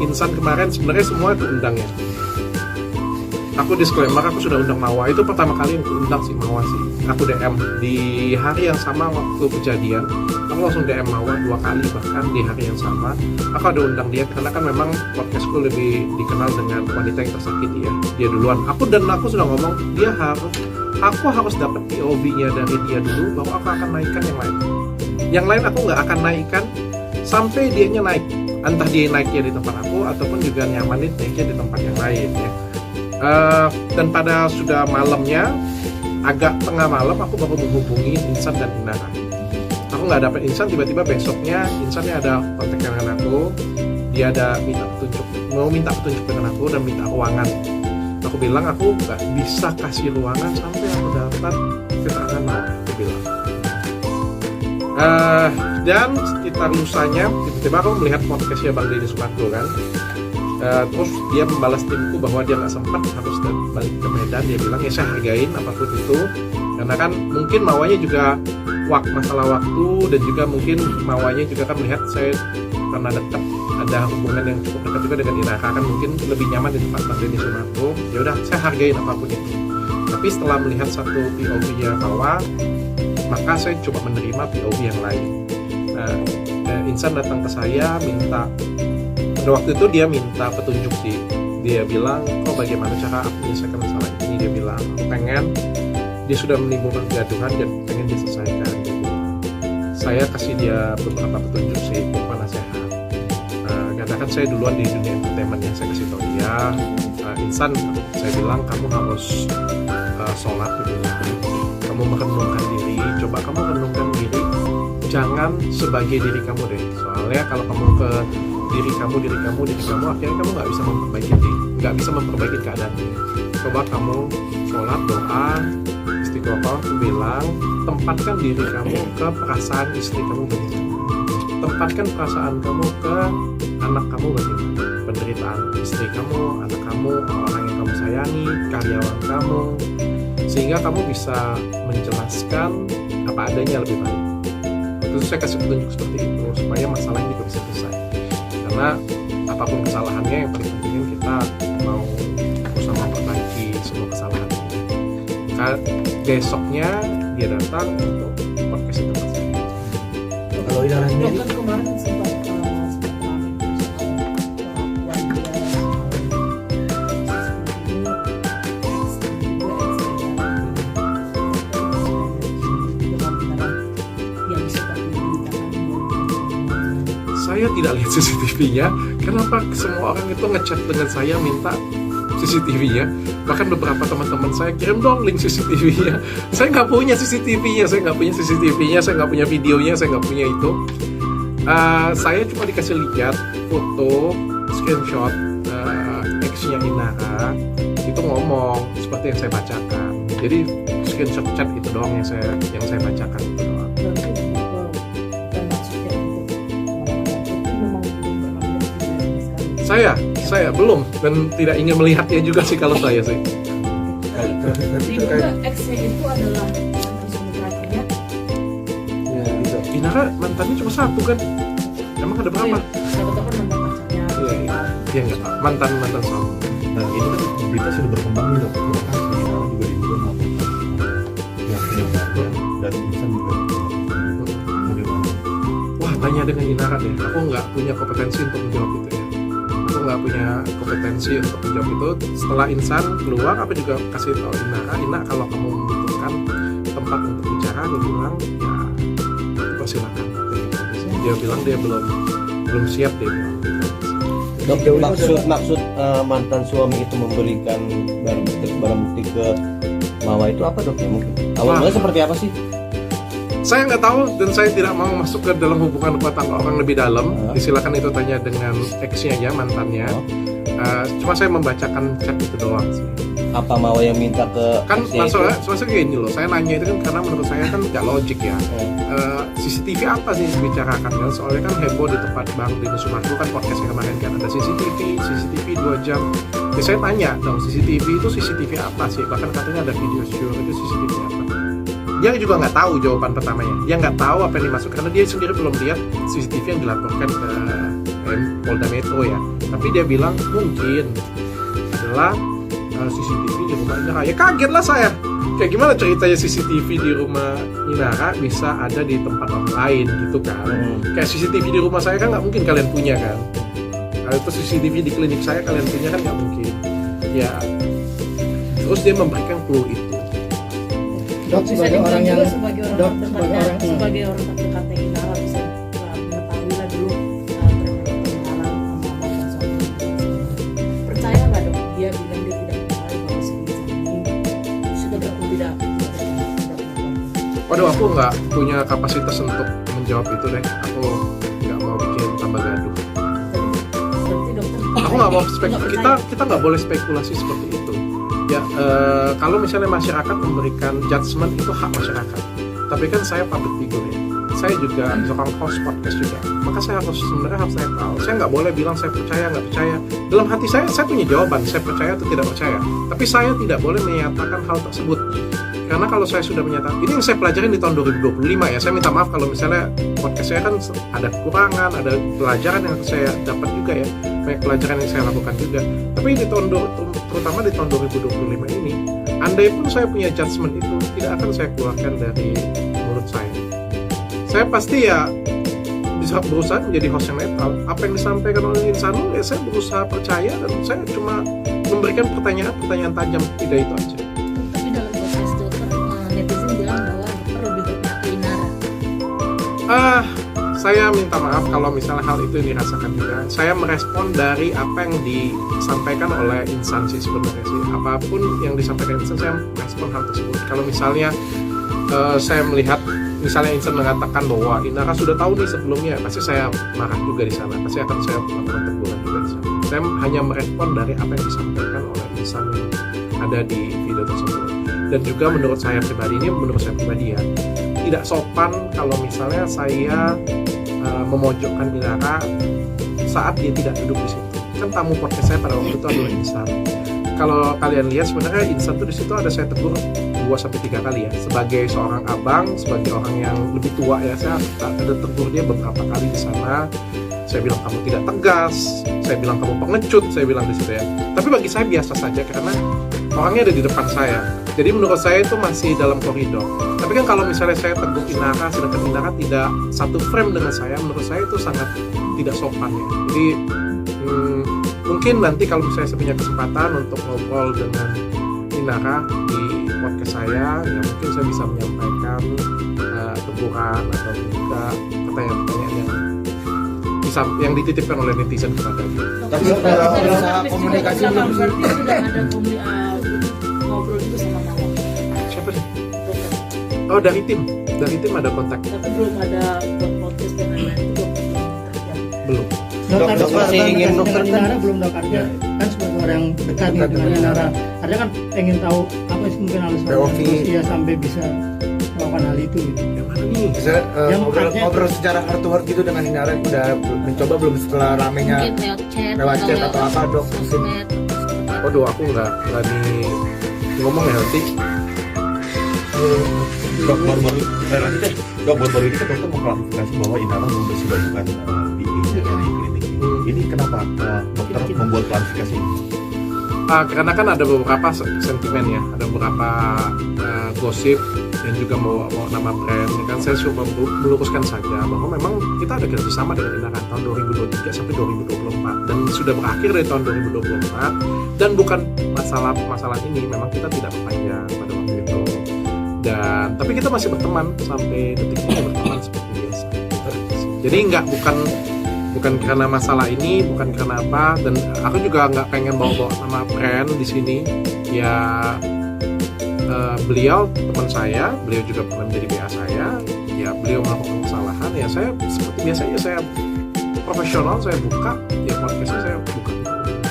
Insan kemarin sebenarnya semua aku undang ya. Aku disclaimer, aku sudah undang Mawa. Itu pertama kali yang aku undang si Mawa sih. Aku DM di hari yang sama waktu kejadian. Aku langsung DM Mawa 2 kali bahkan di hari yang sama. Aku ada undang dia karena kan memang podcastku lebih dikenal dengan wanita yang tersakiti ya. Dia duluan. Aku sudah ngomong aku harus dapat POV-nya dari dia dulu, baru aku akan naikkan yang lain. Yang lain aku nggak akan naikkan sampai dianya naik. Entah dia naiknya di tempat aku ataupun juga nyamanin naiknya di tempat yang lain ya. Dan pada sudah malamnya, agak tengah malam, aku baru menghubungi Insan dan Inara. Aku nggak dapet Insan, tiba-tiba besoknya Insannya ada kontak dengan aku. Dia ada mau minta petunjuk dengan aku dan minta ruangan. Aku bilang aku nggak bisa kasih ruangan sampai aku dapat keterangan Mawa. Aku bilang. Dan sekitar lusanya, tiba-tiba aku melihat podcastnya Bang Deddy Sumargo kan. Terus dia membalas timku bahwa dia nggak sempat harus balik ke Medan. Dia bilang ya saya hargain apapun itu, karena kan mungkin Mawanya juga masalah waktu, dan juga mungkin Mawanya juga kan melihat saya karena dekat, ada hubungan yang cukup dekat juga dengan Inaka, kan mungkin lebih nyaman di tempat Bang Deddy Sumargo. Ya udah saya hargain apapun itu. Tapi setelah melihat satu POV-nya Mawa, maka saya coba menerima POV yang lain. Insan datang ke saya minta. Waktu itu dia minta petunjuk sih. Dia bilang, bagaimana cara aku menyelesaikan masalah ini. Dia bilang, aku pengen, dia sudah menimbulkan kegaduhan dan pengen diselesaikan. Saya kasih dia beberapa petunjuk sih, berupa nasihat. Karena kan saya duluan di dunia entertainment yang saya kasih tau dia. Insan, saya bilang kamu harus sholat gitu. Kamu merenungkan diri, coba kamu renungkan diri. Jangan sebagai diri kamu deh. Soalnya kalau kamu ke diri kamu, akhirnya kamu nggak bisa memperbaiki keadaan. Coba kamu sholat, doa, istiqomah, bilang, tempatkan diri kamu ke perasaan istri kamu bagaimana, tempatkan perasaan kamu ke anak kamu bagaimana, penderitaan istri kamu, anak kamu, orang yang kamu sayangi, karyawan kamu, sehingga kamu bisa menjelaskan apa adanya lebih baik. Itu saya kasih petunjuk seperti itu supaya masalah ini juga bisa selesai. Karena apapun kesalahannya, yang paling penting kita mau berusaha memperbaiki semua kesalahan ini. Besoknya dia datang untuk podcast itu. Kalau Inara sendiri kan kemarin sempat saya tidak lihat CCTV-nya. Kenapa semua orang itu ngechat dengan saya minta CCTV-nya? Bahkan beberapa teman-teman saya kirim dong link CCTV-nya. Saya nggak punya CCTV-nya, saya nggak punya videonya, saya nggak punya itu. Saya cuma dikasih lihat foto, screenshot ex-nya Inara itu ngomong seperti yang saya bacakan. Jadi screenshot chat itu doang yang saya bacakan itu doang. Saya belum dan tidak ingin melihatnya juga sih kalau saya sih. Juga ex-nya itu adalah mantan suami terakhirnya. ya gitu. Inara mantannya cuma satu kan? Emang ada berapa? Saya tahu kan mantan pacarnya. Iya nggak tahu. Mantan suami. Nah ini kan berita sudah berkembang nih dok. Kan Inara juga diduga melakukan yang sebenarnya dan Insan juga bagaimana? Wah, tanya dengan Inara deh. Aku nggak punya kompetensi untuk menjawab itu ya. Aku nggak punya kompetensi untuk menjawab itu. Setelah Insan keluar, aku juga kasih tahu Ina kalau kamu membutuhkan tempat untuk bicara, dia bilang ya persilakan. Dia bilang dia belum siap, dia bilang. Dok, maksud mantan suami itu memberikan barang bukti ke Mawa itu apa dok ya mungkin? Awalnya seperti apa sih? Saya nggak tahu dan saya tidak mau masuk ke dalam hubungan rumah tangga orang lebih dalam. Silakan itu tanya dengan ex-nya ya, mantannya. Cuma saya membacakan chat itu doang sih. Apa Mawa yang minta ke Kan ex-nya itu? maksudnya gini loh, saya nanya itu kan karena menurut saya kan nggak logik ya. CCTV apa sih dibicarakan kan? Soalnya kan heboh di tempat Bang Deddy Sumargo kan podcastnya kemarin kan ada CCTV 2 jam. Ya saya tanya dong, CCTV apa sih? Bahkan katanya ada video show, itu CCTV apa? Dia juga nggak tahu jawaban pertamanya. Dia nggak tahu apa yang dimaksud karena dia sendiri belum lihat CCTV yang dilaporkan ke Polda Metro ya. Tapi dia bilang mungkin adalah CCTV di rumah Inara. Ya kaget lah saya. Kayak gimana ceritanya CCTV di rumah Inara bisa ada di tempat orang lain gitu kan. Kayak CCTV di rumah saya kan nggak mungkin kalian punya kan. Kalau itu CCTV di klinik saya kalian punya kan nggak mungkin. Ya terus dia memberikan clue itu. Dok, Bisa sebagai orang dibilang yang juga sebagai orang Dok, terdekatnya, sebagai orang- sebagai orang terdekatnya Inara bisa mengetahui lah dulu perkenalan sama mantan suami. Percaya nggak dok? Dia bilang dia tidak mengetahui bahwa si Insan ini sudah tidak. Waduh, aku nggak punya kapasitas untuk menjawab itu deh. Aku nggak mau bikin tambah gaduh. Berarti dokter. Aku nggak mau nggak kita nggak boleh spekulasi seperti itu. Ya kalau misalnya masyarakat memberikan judgement itu hak masyarakat. Tapi kan saya public figure ya. Saya juga seorang host podcast juga. Maka saya sebenarnya harus netral. Saya nggak boleh bilang saya percaya nggak percaya. Dalam hati saya punya jawaban. Saya percaya atau tidak percaya. Tapi saya tidak boleh menyatakan hal tersebut. Karena kalau saya sudah menyatakan, ini yang saya pelajarin di tahun 2025 ya. Saya minta maaf kalau misalnya podcast saya kan ada kekurangan, ada pelajaran yang saya dapat juga ya. Banyak pelajaran yang saya lakukan juga. Tapi di tahun terutama di tahun 2025 ini, andai pun saya punya judgement itu tidak akan saya keluarkan dari mulut saya. Saya pasti ya bisa berusaha menjadi host yang netral. Apa yang disampaikan oleh Insanul ya saya berusaha percaya dan saya cuma memberikan pertanyaan tajam, tidak itu aja. Tapi dalam proses dokter, netizen bilang bahwa dokter lebih berpihak ke Inara. Saya minta maaf kalau misalnya hal itu dirasakan juga. Saya merespon dari apa yang disampaikan oleh instansi sebenarnya sih. Apapun yang disampaikan insan, saya merespon hal tersebut. Kalau misalnya saya melihat, misalnya insan mengatakan bahwa Inara sudah tahu nih sebelumnya, pasti saya marah juga di sana. Pasti akan saya melakukan teguran juga di sana. Saya hanya merespon dari apa yang disampaikan oleh insan yang ada di video tersebut. Dan juga menurut saya pribadi ya, tidak sopan kalau misalnya saya memojokkan Inara saat dia tidak duduk di situ. Kan tamu podcast saya pada waktu itu adalah Insan. Kalau kalian lihat sebenarnya Insan tuh di situ ada saya tegur 2-3 kali ya. Sebagai seorang abang, sebagai orang yang lebih tua ya, saya ada tegur dia beberapa kali di sana. Saya bilang kamu tidak tegas, saya bilang kamu pengecut, saya bilang di situ ya. Tapi bagi saya biasa saja karena orangnya ada di depan saya. Jadi menurut saya itu masih dalam koridor. Tapi kan kalau misalnya saya tegur Inara, sedangkan Inara tidak satu frame dengan saya, menurut saya itu sangat tidak sopan ya. Jadi mungkin nanti kalau misalnya saya punya kesempatan untuk ngobrol dengan Inara di podcast saya, ya mungkin saya bisa menyampaikan teguran atau juga pertanyaan-pertanyaan yang dititipkan oleh netizen kepada dia. Tapi usaha komunikasi belum sih? Berarti sudah ada ngobrol juga sama Mawar. Siapa sih? Dokter. Oh, dari tim ada kontak. Tapi belum ada buat podcast dan lain-lain itu belum terjadi. Belum. Dokter masih ingin dengan Inara belum dok, artinya kan sebagai orang yang dekat nih dengan Inara, ada kan pengen tahu apa sih mungkin alasan POV. dia sampai bisa melakukan hal itu gitu. Yang mana nih? Bisa Yang ngobrol secara heart to heart gitu dengan Inara, udah mencoba belum setelah ramenya Mungkin lewat chat atau apa, Dok? sosmed. Waduh, aku nggak nih ngomong ya nanti. Dok, baru-baru lanjut deh. Dok, baru-baru ini kan dokter mengklarifikasi bahwa Inara belum bukan BA-nya dari klinik ini. Ini kenapa dokter membuat klarifikasi ini? Karena kan ada beberapa sentimen ya, ada beberapa gosip dan juga mau nama brand. Ya kan saya cuma meluruskan saja bahwa memang kita ada kerjasama dengan Inara tahun 2023 sampai 2024 dan sudah berakhir dari tahun 2024 dan bukan masalah ini, memang kita tidak perpanjang pada waktu itu. Dan tapi kita masih berteman sampai detik ini, berteman seperti biasa. Jadi bukan karena masalah ini, bukan karena apa, dan aku juga nggak pengen bawa nama brand di sini. Ya beliau teman saya, beliau juga pernah menjadi BA saya. Ya beliau melakukan kesalahan, ya saya seperti biasanya saya profesional, saya buka ya podcastnya saya buka.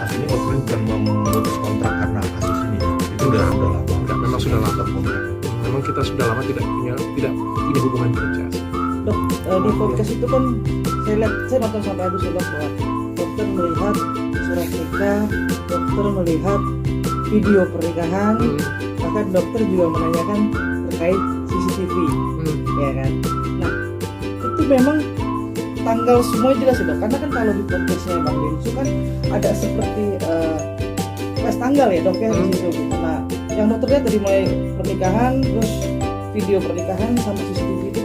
Aslinya dokter bukan memutus kontrak karena kasus ini ya. Itu udah lama. Enggak, memang sudah lama kontrak. Memang kita sudah lama tidak punya hubungan kerja. Dok, di podcast itu kan saya nonton sampai habis dok, bahwa dokter melihat surat nikah, dokter melihat video pernikahan, bahkan dokter juga menanyakan terkait CCTV, ya kan? Nah, itu memang tanggal semua jelas ya dok, karena kan kalau di podcastnya Bang Densu kan ada seperti pas tanggal ya dok ya di situ gitu. Nah yang dokter lihat dari mulai pernikahan terus video pernikahan sama CCTV itu.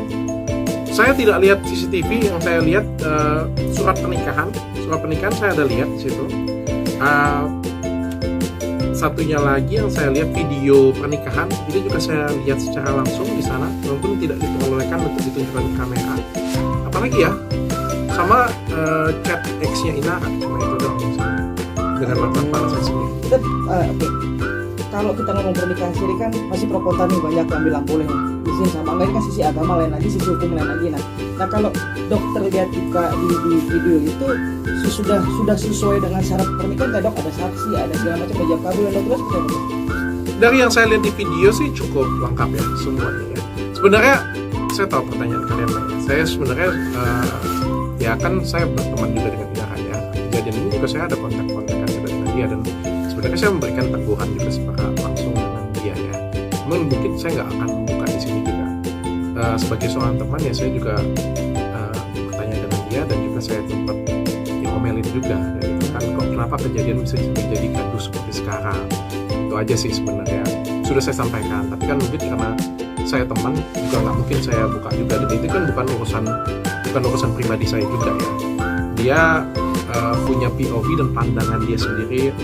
Saya tidak lihat CCTV, yang saya lihat surat pernikahan. Surat pernikahan saya ada lihat di situ. Satunya lagi yang saya lihat video pernikahan, itu juga saya lihat secara langsung di sana, walaupun tidak diperbolehkan untuk ditunjukkan di kamera. Apalagi ya, sama chat X-nya Inara, cuma itu doang misalnya, dengan mantan panas saya sendiri. Oke. Kalau kita ngomong pernikahan sendiri kan masih pro kontra nih, banyak yang bilang boleh izin sama enggak, ini kan sisi agama lain lagi, sisi hukum lain lagi. Nah kalau dokter lihat di video itu sudah sesuai dengan syarat pernikahan nggak dok? Ada saksi, ada segala macam ijab kabul yang dokter seperti apa? Dari yang saya lihat di video sih cukup lengkap ya semuanya ya. Sebenarnya saya tahu pertanyaan kalian banyak. Saya sebenarnya ya kan saya berteman juga dengan Inara ya. Kejadian ini juga saya ada kontak-kontakan juga dengan dia, dan sebenarnya saya memberikan teguhan juga secara langsung dengan dia ya. Mungkin saya nggak akan buka di sini juga. Sebagai seorang teman ya saya juga bertanya dengan dia, dan juga saya sempat diomelin juga gitu kan, kok kenapa kejadian bisa jadi gaduh seperti sekarang. Itu aja sih sebenarnya sudah saya sampaikan, tapi kan mungkin karena saya teman juga nggak mungkin saya buka juga, dan itu kan bukan urusan pribadi saya juga ya. Dia punya POV dan pandangan dia sendiri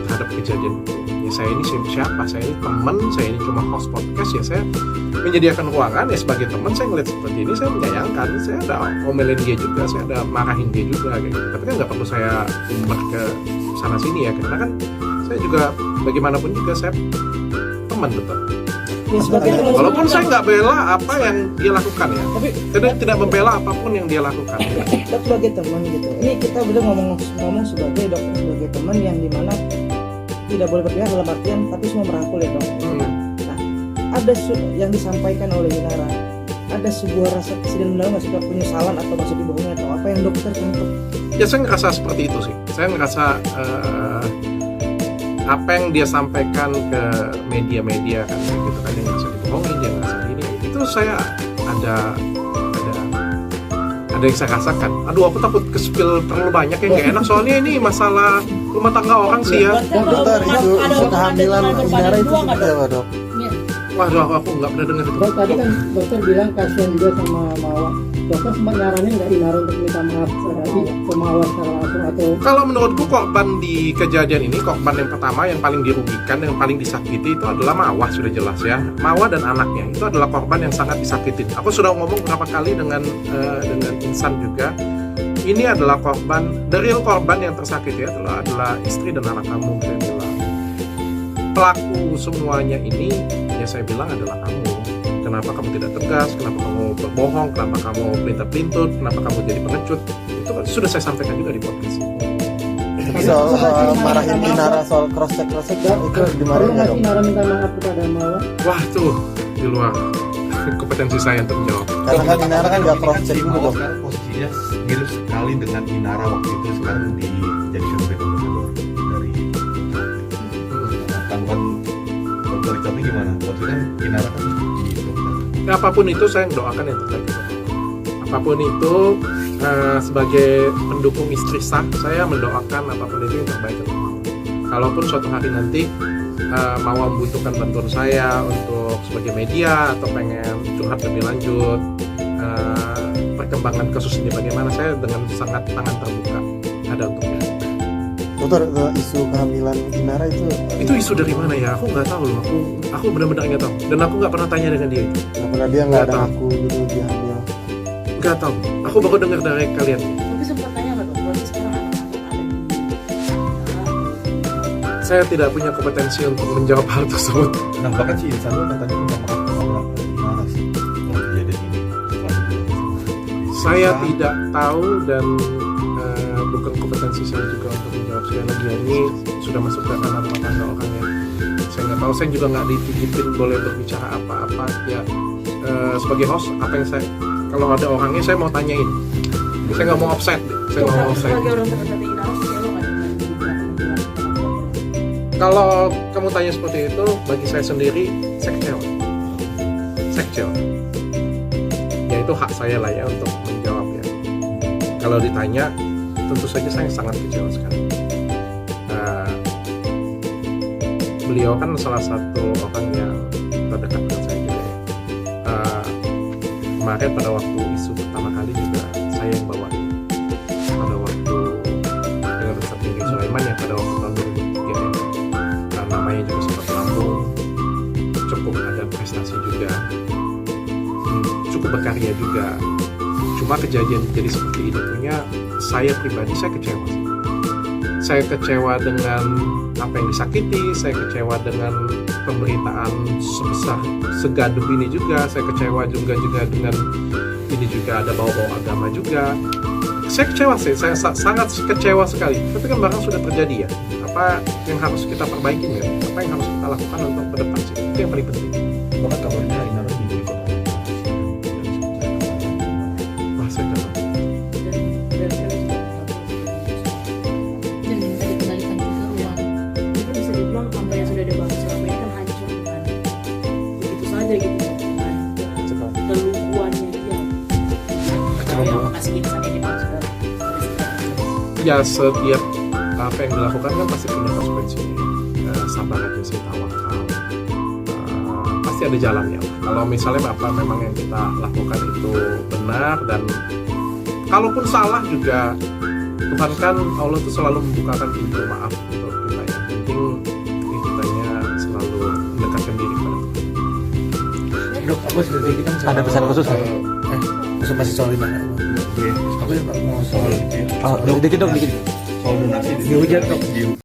terhadap kejadian itu. Ya saya ini siapa? Saya ini teman, saya ini cuma host podcast ya, saya menyediakan ruangan ya sebagai teman. Saya ngeliat seperti ini, saya menyayangkan, saya ada omelin dia juga, saya ada marahin dia juga gitu. Tapi kan nggak perlu saya umbar ke sana sini ya, karena kan saya juga bagaimanapun juga saya teman tetap. Ya, sebagai teman Walaupun saya nggak bela apa yang dia lakukan ya, tapi tidak membela apapun yang dia lakukan. dok sebagai teman gitu. Ini kita udah ngomong sebagai dokter, sebagai teman yang dimana tidak boleh berpihak dalam artian, tapi semua merangkul ya dok. Ada yang disampaikan oleh Inara, ada sebuah rasa kesedihan mendalam, nggak sih dok, penyesalan atau masih dibohongi atau apa yang dokter tangkap? Ya saya ngerasa seperti itu sih. Saya ngerasa apa yang dia sampaikan ke media-media kan gitu kan, yang ngerasa dibohongin, dia ngerasa ini. Itu saya ada yang saya rasakan. Aduh, aku takut ke-spill terlalu banyak yang nggak enak, soalnya ini masalah rumah tangga orang sih ya. Dokter, isu kehamilan Inara itu seperti apa dok? Waduh, aku nggak pernah dengar itu. Dok, tadi kan dokter bilang kasihan juga sama Mawa. Dokter sempat nyaranin nggak Inara untuk minta maaf ke Mawa secara langsung atau? Kalau menurutku korban di kejadian ini, korban yang pertama yang paling dirugikan, yang paling disakiti itu adalah Mawa, sudah jelas ya. Mawa dan anaknya itu adalah korban yang sangat disakitin. Aku sudah ngomong beberapa kali dengan Insan juga. Ini adalah korban, the real korban yang tersakiti adalah istri dan anak kamu, saya bilang. Pelaku semuanya ini ya saya bilang adalah kamu. Kenapa kamu tidak tegas? Kenapa kamu berbohong? Kenapa kamu pelintir-pelintir? Kenapa kamu jadi pengecut? Itu kan sudah saya sampaikan juga di podcast ini. Soal marahin Inara soal cross check itu dimarahin nggak dok? Inara minta maaf kepada Mawa. Wah tuh di luar kompetensi saya untuk menjawab. Karena kan Inara kan nggak cross check dulu dok. Sekarang posisinya mirip sekali dengan Inara waktu itu, sekarang jadi survei ambassador dari tanggapan dokter kami gimana? Waktu kan Inara kan di dokter. Ya, apapun itu saya doakan yang terbaik. Apapun itu sebagai pendukung istri sah, saya mendoakan apapun itu yang terbaik untuk Mawa. Kalaupun suatu hari nanti Mawa membutuhkan bantuan saya untuk sebagai media atau pengen curhat lebih lanjut, perkembangan kasus ini bagaimana, saya dengan sangat tangan terbuka ada untuknya. Dokter, isu kehamilan Inara itu Isu dari mana ya? Aku nggak tahu loh. Aku benar-benar nggak tahu. Dan aku nggak pernah tanya dengan dia. karena dia nggak ada aku gitu dia hamil. Nggak tahu. Aku baru dengar dari kalian. Tapi sempat tanya nggak dok, berarti sekarang anak-anak ada di Saya tidak punya kompetensi untuk menjawab hal tersebut. Nah bahkan si Insan tuh katanya minta maaf kepada Inara sih kalau kejadian ini setelah dibilang sama Saya tidak tahu dan bukan kompetensi saya juga untuk menjawab. Sekali lagi ya, ini sudah masuk ke ranah rumah tangga orangnya. Saya nggak tahu. Saya juga nggak dititipin boleh berbicara apa-apa. Ya sebagai host, apa yang saya, kalau ada orangnya saya mau tanyain. Saya nggak mau offset. Saya nggak mau offset. sebagai orang terdekat Inara, kecewa nggak dengan beberapa. Kalau kamu tanya seperti itu, bagi saya sendiri, saya kecewa. Ya itu hak saya lah ya untuk menjawabnya. Kalau ditanya, tentu saja saya sangat kecewa sekali. Beliau kan salah satu orang yang terdekat dengan saya juga ya. Kemarin pada waktu isu pertama kali juga saya yang bawa. Pada waktu dengan Ustaz Tinggi Sulaiman ya pada waktu tahun 2003 ya. Namanya juga sempat melambung, cukup ada prestasi juga, cukup berkarya juga. Cuma kejadian jadi seperti itu punya saya pribadi saya kecewa sih. Saya kecewa dengan apa yang disakiti, saya kecewa dengan pemberitaan sebesar segaduh ini juga, saya kecewa juga dengan ini juga ada bawa-bawa agama juga. Saya kecewa sih, saya sangat kecewa sekali. Tapi kan barang sudah terjadi ya. Apa yang harus kita perbaiki ya? Apa yang harus kita lakukan untuk ke depan sih? Itu yang paling penting. Bahkan kabarnya Inara diboikot oleh Wah, saya nggak tahu. dan saya juga dan minta dikembalikan juga uang. Ini kan bisa dibilang apa yang sudah dibangun selama ini kan hancur kan begitu saja gitu kan keluguannya dia. Saya makasih insan ini Pak sudah Ya setiap apa yang dilakukan kan pasti punya konsekuensinya. Sabar aja sih, tawakal. Pasti ada jalannya lah. Kalau misalnya apa memang yang kita lakukan itu benar dan kalaupun salah juga Tuhan kan Allah tuh selalu membukakan pintu maaf untuk kita ya. Penting kitanya selalu mendekatkan diri kepada Tuhan. Dok, aku seperti kita Ada pesan khusus nggak? masih soal Inara. Aku juga mau soal Oh, dikit dong, dikit. soal donasi dihujat dok.